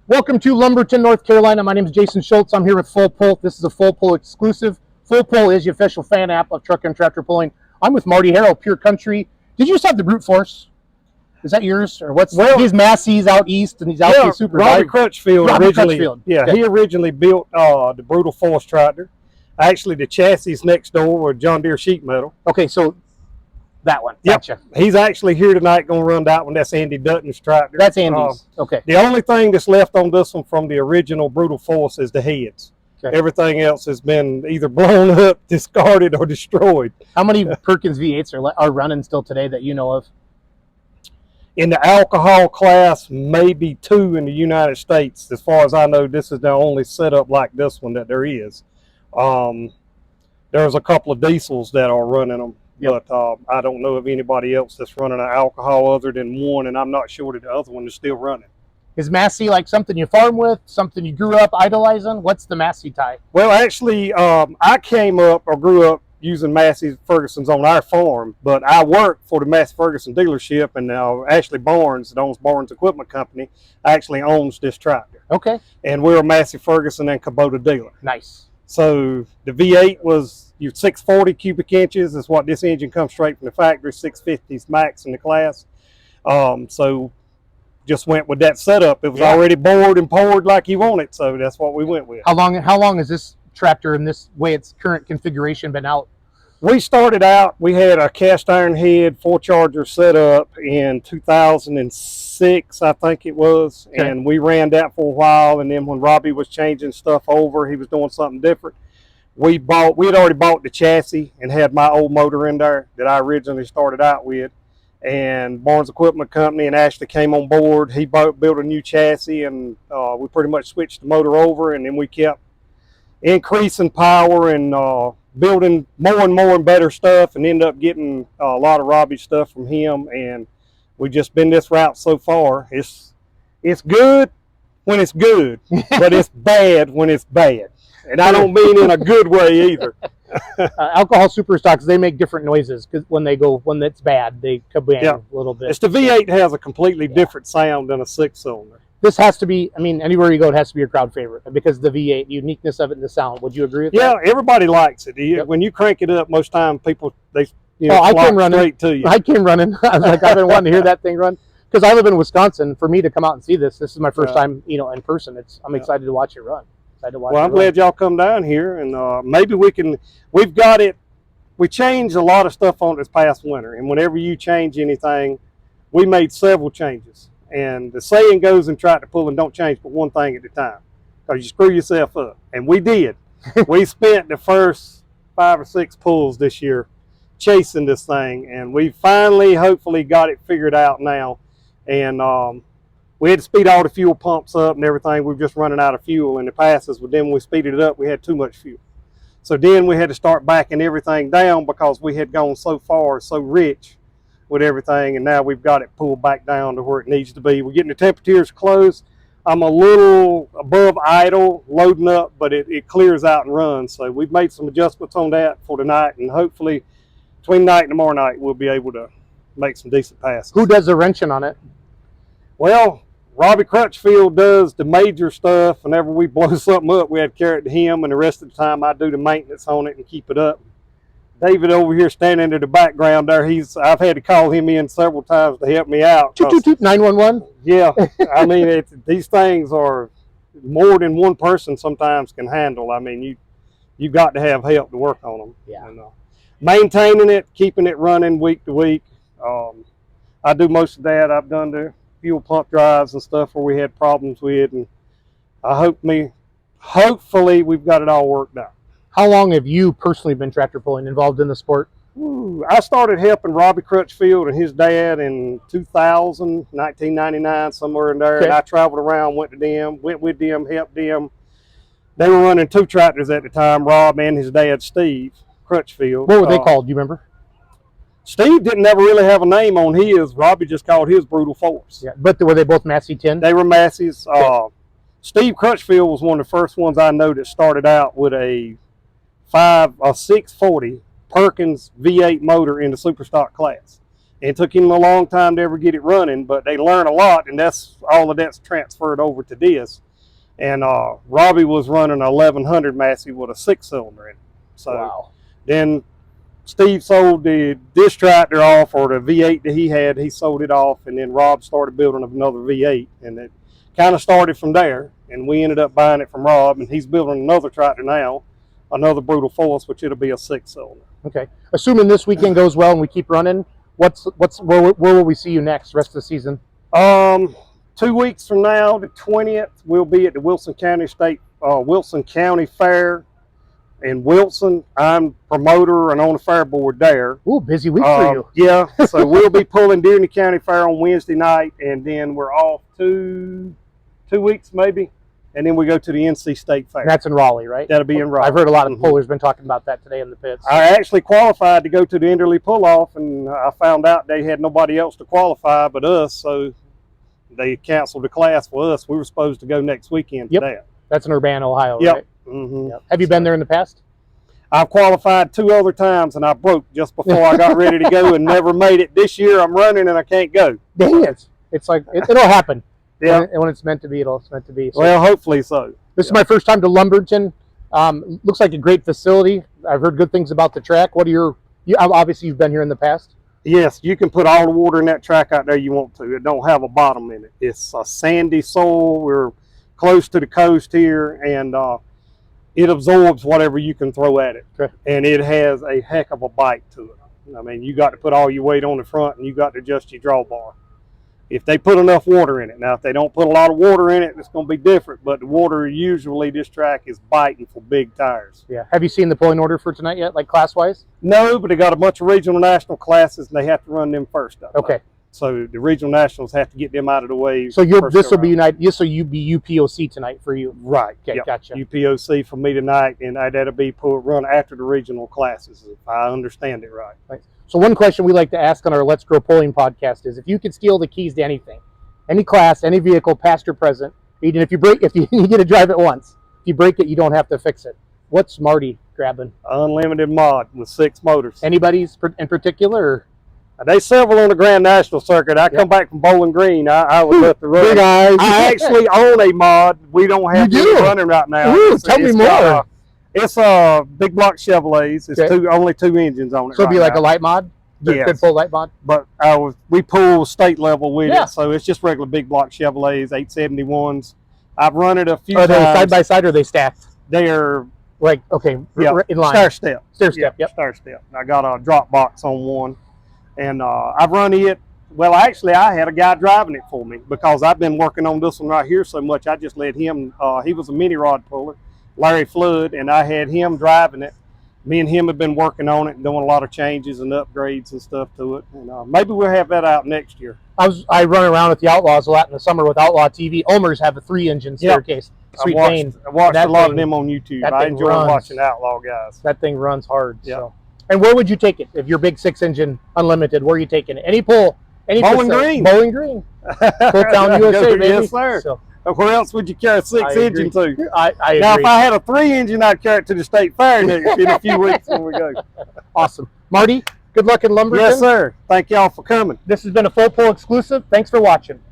Welcome to Lumberton, North Carolina. My name is Jason Schultz. I'm here with Full Pull. This is a Full Pull exclusive. Full Pull is the official fan app of truck and tractor pulling. I'm with Marty Harrell, Pure Country. Did you just have the brute force? Is that yours, or what's? Well, he's Massey's out east, and he's out the super. Robbie Crutchfield originally built the brutal force tractor. Actually, the chassis next door were John Deere sheet metal. Okay, so that one. Gotcha. Yep. He's actually here tonight going to run that one. That's Andy Dutton's tractor. That's Andy's. Okay. The only thing that's left on this one from the original brutal force is the heads. Okay. Everything else has been either blown up, discarded, or destroyed. How many Perkins V8s are running still today that you know of? In the alcohol class, maybe 2 in the United States. As far as I know, this is the only setup like this one that there is. There's a couple of diesels that are running them. Yep. But I don't know of anybody else that's running an alcohol other than one, and I'm not sure that the other one is still running. Is Massey like something you farm with, something you grew up idolizing? What's the Massey tie? Well, actually, I grew up using Massey Ferguson's on our farm, but I work for the Massey Ferguson dealership, and Ashley Barnes, that owns Barnes Equipment Company, actually owns this tractor. Okay. And we're a Massey Ferguson and Kubota dealer. Nice. So the V8 was your 640 cubic inches is what this engine comes straight from the factory, 650s max in the class. So just went with that setup. It was already bored and poured like you want it, so that's what we went with. How long has this tractor in this way, its current configuration, been out? We started out, we had a cast iron head 4-charger set up in 2006, I think it was. Okay. And we ran that for a while, and then when Robbie was changing stuff over, he was doing something different. We had already bought the chassis and had my old motor in there that I originally started out with. And Barnes Equipment Company and Ashley came on board. He built a new chassis, and we pretty much switched the motor over, and then we kept increasing power and building more and more and better stuff, and ended up getting a lot of Robbie stuff from him. And we've just been this route so far. It's good when it's good, but it's bad when it's bad. And I don't mean in a good way either. Alcohol super stocks, they make different noises because when it's bad, they kabang a little bit. It's the V8 has a completely different sound than a 6-cylinder. This has to be, I mean, anywhere you go, it has to be your crowd favorite because the V8, the uniqueness of it and the sound. Would you agree with that? Yeah, everybody likes it. Yep. When you crank it up, most time people, they I came running straight to you. I came running. I was like, I've been wanting to hear that thing run. Because I live in Wisconsin. For me to come out and see this is my first time, in person. I'm excited to watch it run. Well, I'm glad y'all come down here, and maybe we changed a lot of stuff on this past winter, and whenever you change anything, we made several changes. And the saying goes in tractor pulling, don't change but one thing at a time, because you screw yourself up. And we did. We spent the first 5 or 6 pulls this year chasing this thing, and we finally, hopefully, got it figured out now. And we had to speed all the fuel pumps up and everything. We were just running out of fuel in the passes. But then when we speeded it up, we had too much fuel. So then we had to start backing everything down because we had gone so far, so rich with everything. And now we've got it pulled back down to where it needs to be. We're getting the temperatures close. I'm a little above idle, loading up, but it clears out and runs. So we've made some adjustments on that for tonight. And hopefully between night and tomorrow night, we'll be able to make some decent passes. Who does the wrenching on it? Well, Robbie Crutchfield does the major stuff. Whenever we blow something up, we have to carry it to him, and the rest of the time I do the maintenance on it and keep it up. David over here standing in the background there, I've had to call him in several times to help me out. 911? Yeah, I mean, these things are more than one person sometimes can handle. I mean, you got to have help to work on them. Yeah. And, maintaining it, keeping it running week to week. I do most of that. I've done the fuel pump drives and stuff where we had problems with, and hopefully we've got it all worked out. How long have you personally been tractor pulling, involved in the sport? I started helping Robbie Crutchfield and his dad in 1999, somewhere in there. Okay. And I traveled around, went with them, helped them. They were running 2 tractors at the time, Rob and his dad, Steve Crutchfield. What were they called? Do you remember? Steve didn't never really have a name on his. Robbie just called his Brutal Force. Yeah, but were they both Massey 10? They were Massey's. Okay. Steve Crutchfield was one of the first ones I know that started out with a 640 Perkins V8 motor in the super stock class. It took him a long time to ever get it running, but they learn a lot, and that's all of that's transferred over to this. And Robbie was running a 1100 Massey with a 6-cylinder in it. So Wow. then Steve sold this tractor off, or the V8 that he had, he sold it off, and then Rob started building another V8, and it kind of started from there, and we ended up buying it from Rob, and he's building another tractor now, another Brutal Force, which it'll be a 6-cylinder. Okay. Assuming this weekend goes well and we keep running, where will we see you next, rest of the season? 2 weeks from now, the 20th, we'll be at the Wilson County Fair in Wilson. I'm promoter and on the fair board there. Ooh, busy week for you. Yeah, so we'll be pulling during the county fair on Wednesday night, and then we're off 2 weeks maybe, and then we go to the NC State Fair. And that's in Raleigh, right? That'll be in Raleigh. I've heard a lot of pullers been talking about that today in the pits. I actually qualified to go to the Enderley pull-off, and I found out they had nobody else to qualify but us, so they canceled the class for us. We were supposed to go next weekend to that. That's in Urbana, Ohio, Yep. right? Mm-hmm. Yep. Have you been there in the past? I've qualified 2 other times, and I broke just before I got ready to go and never made it. This year I'm running and I can't go. Dang it. It's like, it'll happen. Yeah. And when it's meant to be, it's meant to be. So Well, hopefully so. this is my first time to Lumberton. Looks like a great facility. I've heard good things about the track. What are obviously you've been here in the past. Yes, you can put all the water in that track out there you want to. It don't have a bottom in it. It's a sandy soil. We're close to the coast here, and it absorbs whatever you can throw at it. Okay. And it has a heck of a bite to it. I mean, you got to put all your weight on the front, and you got to adjust your drawbar. If they put enough water in it. Now, if they don't put a lot of water in it, it's going to be different. But the water, usually, this track is biting for big tires. Yeah. Have you seen the pulling order for tonight yet, like class-wise? No, but they got a bunch of regional national classes, and they have to run them first. Okay. So the regional nationals have to get them out of the way. So this will be UPOC tonight for you. Right. Okay, Yep. gotcha. UPOC for me tonight, and that'll be run after the regional classes, if I understand it right. Right. So one question we like to ask on our Let's Grow Pulling podcast is, if you could steal the keys to anything, any class, any vehicle, past or present, even if you get to drive it once, if you break it, you don't have to fix it. What's Marty grabbing? Unlimited mod with 6 motors. Anybody's in particular? Or? There's several on the Grand National circuit. I come back from Bowling Green. I was at the run. Big eyes. I actually own a mod. We don't have it running right now. Ooh, tell me more. It's big block Chevrolets. It's only 2 engines on it. So it'd be like a light mod? Yes. Good full light mod? But we pull state level with it, so it's just regular big block Chevrolets, 871s. I've run it a few times. Are they side by side or are they stacked? They're like, okay, in line. Stair step. Stair step, yep. Stair step. I got a drop box on one. And I've run it. Well, actually, I had a guy driving it for me because I've been working on this one right here so much. I just let him. He was a mini rod puller, Larry Flood, and I had him driving it. Me and him have been working on it and doing a lot of changes and upgrades and stuff to it. And maybe we'll have that out next year. I run around with the Outlaws a lot in the summer with Outlaw TV. Omer's have a 3-engine staircase. Sweet Pain. I watched a lot of them on YouTube. I enjoy watching Outlaw guys. That thing runs hard. Yeah. So. And where would you take it if your big 6-engine unlimited? Where are you taking it? Any pull? Any Bowling Green. Bowling Green. Full Town USA, baby. Yes, sir. So, where else would you carry a 6-engine to? I agree. Now, if I had a 3-engine, I'd carry it to the state fair in a few weeks when we go. Awesome. Marty, good luck in Lumberton. Yes, sir. Thank y'all for coming. This has been a Full Pull exclusive. Thanks for watching.